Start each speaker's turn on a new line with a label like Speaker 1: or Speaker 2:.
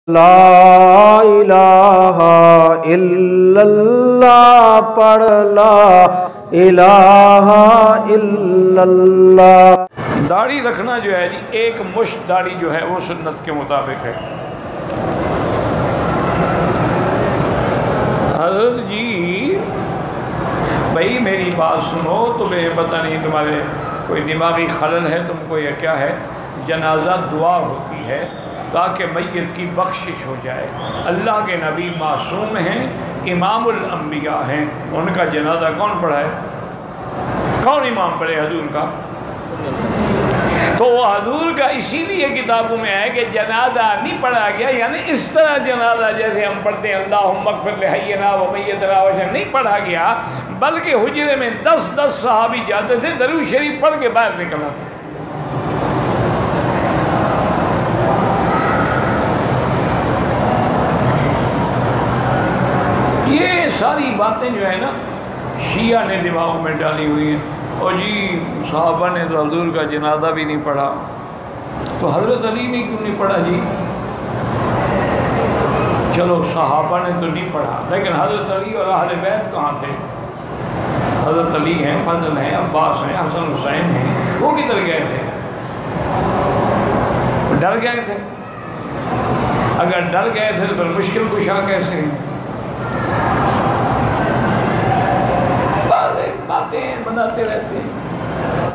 Speaker 1: لا الہ الا اللہ پڑھ لا الہ الا اللہ۔
Speaker 2: داڑھی رکھنا جو ہے جی ایک مشت داڑھی جو ہے وہ سنت کے مطابق ہے۔ حضرت جی بھائی میری بات سنو، تمہیں پتہ نہیں تمہارے کوئی دماغی خلل ہے تم کو یا کیا ہے، جنازہ دعا ہوتی ہے تاکہ میت کی بخشش ہو جائے۔ اللہ کے نبی معصوم ہیں، امام الانبیاء ہیں، ان کا جنازہ کون پڑھائے؟ کون امام پڑھے؟ حضور کا۔ تو وہ حضور کا اسی لیے کتابوں میں ہے کہ جنازہ نہیں پڑھا گیا، یعنی اس طرح جنازہ جیسے ہم پڑھتے ہیں اللہم اغفر لحینا و میتنا وشہدنا، نہیں پڑھا گیا، بلکہ حجرے میں 10 صحابی جاتے تھے، درود شریف پڑھ کے باہر نکلنا تھا۔ یہ ساری باتیں جو ہے نا شیعہ نے دماغ میں ڈالی ہوئی ہیں، اور جی صحابہ نے تو حضور کا جنازہ بھی نہیں پڑھا، تو حضرت علی نے کیوں نہیں پڑھا جی؟ چلو صحابہ نے تو نہیں پڑھا، لیکن حضرت علی اور اہل بیت کہاں تھے؟ حضرت علی ہیں، فضل ہیں، عباس ہیں، حسن حسین ہیں، وہ کدھر گئے تھے؟ ڈر گئے تھے؟ اگر ڈر گئے تھے تو پھر مشکل کشا کیسے ہیں؟ باتیں بناتے رہتے ہیں۔